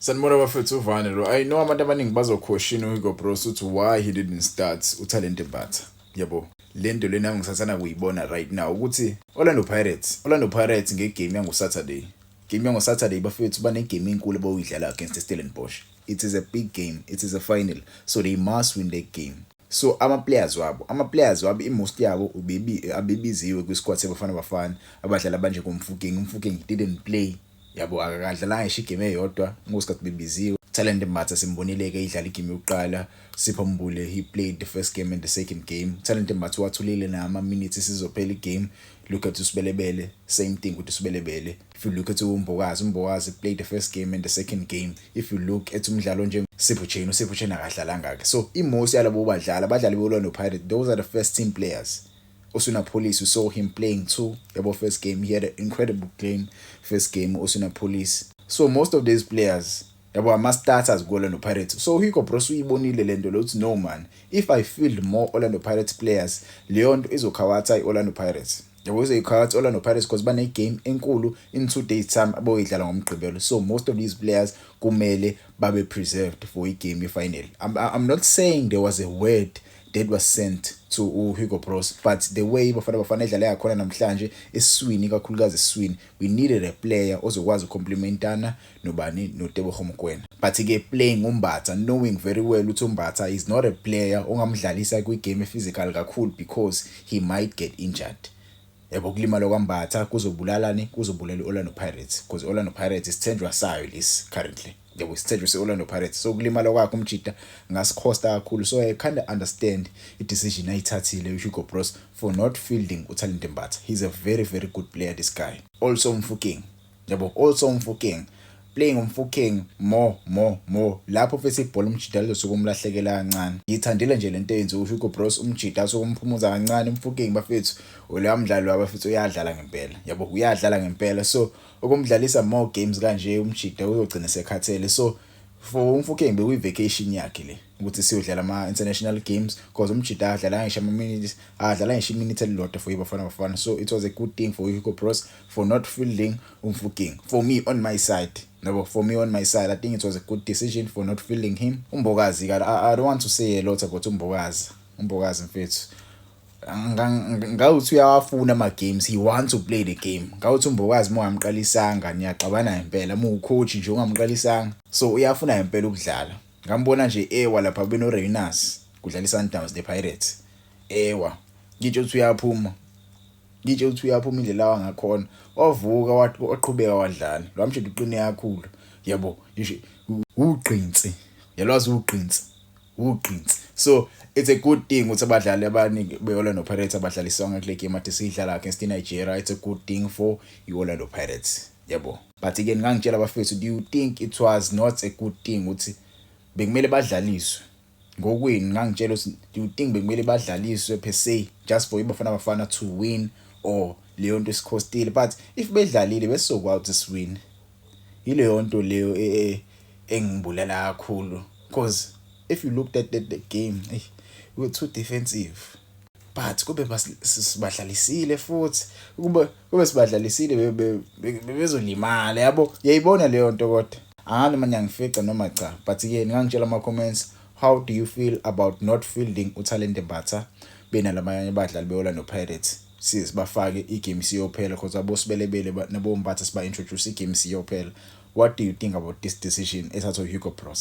Sanibona bafethu uvane lo. I know abantu abaningi bazoquestion uHugo Broos ukuthi why he didn't start uTalente Mbatha. Yabo. Lento lena ngisathana kuyibona right now ukuthi Orlando Pirates ngegame yango Saturday. Game yango Saturday bafethu bane game enkulu abayidlala against Stellenbosch. It is a big game. It is a final. So they must win that game. So ama-players wabo i-most yabo abebiziwe kwi-squad sebafana abadlala banje Mfukeng didn't play. Yabo akadlala ngisho igame eyodwa ngosikhathi bebiziwe. Talente Mbatha simbonile-ke idlala igame yokuqala. Sipho Mbule he played the first game and the second game. Talente Mbatha wathulile nama minutes sizophela igame. Look at Usibelebele, same thing with Usibelebele. If you look at Umbokazi played the first game and the second game. If you look at umdlalo nje Sipho Chena akadlalanga ke. So imosi yalabo badlali beOrlando Pirates, those are the first team players. Osuna Police, we saw him playing too. About first game, he had an incredible game. First game, Osuna Police. So most of these players, must start as Orlando Pirates. So Hugo Broos uyibonile lento lokuthi no man. If I field more Orlando Pirates players, Leon izokawatha Orlando Pirates. Izokawatha Orlando Pirates because bane game enkulu in 2 days time aboyidlala ngomgqibelo. So most of these players kumele babe preserved for a game final. I'm not saying there was a word that was sent to Hugo Broos, but the way bafana edlala yakhona namhlanje eswini kakhulukazi eswini, we needed a player ozokwazi ucomplementana nobani noTebogo Mokoena. But ke playing uMbatha, knowing very well ukuthi uMbatha is not a player ongamdlalisa kwi game physical kakhulu because he might get injured. Yabo kulimala kwaMbatha kuzobulala Orlando Pirates because Orlando Pirates is tendwa sayo this currently. Yabo isithethe Orlando Pirates. So kulimala kwakhe umjida ngasikhosta kakhulu. So I kind of understand the decision ayithathile uHugo Broos for not fielding uTalente Mbatha. He's a very very good player, this guy. Also Mfukeng. Yabo also Mfukeng. Playing Mfukeng more. Lapho futhi ibhola umjida lizokumlahlekela kancane. Ngithandile nje lento yenze uHugo Broos umjida sokumphumuza kancane Mfukeng bafethu. Ola mdlalo wabafethu uyadlala ngempela. Yabo uyadlala ngempela. So ukumdlalisa more games kanje umjida uzogcina sekhathele. So for Mfukeng be vacation yakhe le ukuthi siyodlala ama international games because umjida adlala ngisho ama minutes elilodwa for ibafana. So it was a good thing for Hugo Broos for not fielding Mfukeng. For me on my side, I think it was a good decision for not fielding him. Umbokazi, I don't want to say a lot about Umbokazi mfethu. Ngawuthi uyawafuna ama games, he wants to play the game. Ngawuthi Umbokazi mongamqalisanga niyaqabana impela coach nje ungamqalisanga. So uyafuna impela ukudlala. Ngambona nje ewa lapha beno Reyners kudlala iSundowns the Pirates. Ewa ngitsho uthi uyaphuma indlela wangakhona. Wavuka waqhubeka wadlala. Lo mshidi uqine kakhulu. Yabo uqinsi. Yalwazi uqinsi. So it's a good thing ukuthi abadlali abaningi beOrlando Pirates abadlaliswa kule game ade sidlala against Nigeria. It's a good thing for iOrlando Pirates. Yabo. But again ngangitshela abafethu, do you think it was not a good thing ukuthi bekumele badlaliswe? Ngokweni ngangitshela ukuthi do you think bekumele badlaliswe per se just for ibafana to win or leyo nto isikhostile? But if bedlalile besokwazi swin, ileyo nto leyo engibulala kakhulu because if you looked at the game, we were too defensive. But kube sibadlalisile futhi kube sibadlalisile bezolimala. Yabo yayibona leyo nto kodwa angani manje ngifica noma cha. But again ngangitshela ama comments, how do you feel about not fielding uTalente Mbatha bena labanye abadlali beOrlando Pirates? Bafake igame siyophela because abosibelebele nabo Mbatha siba introduce igame siyophela. What do you think about this decision ethathwa uHugo Broos?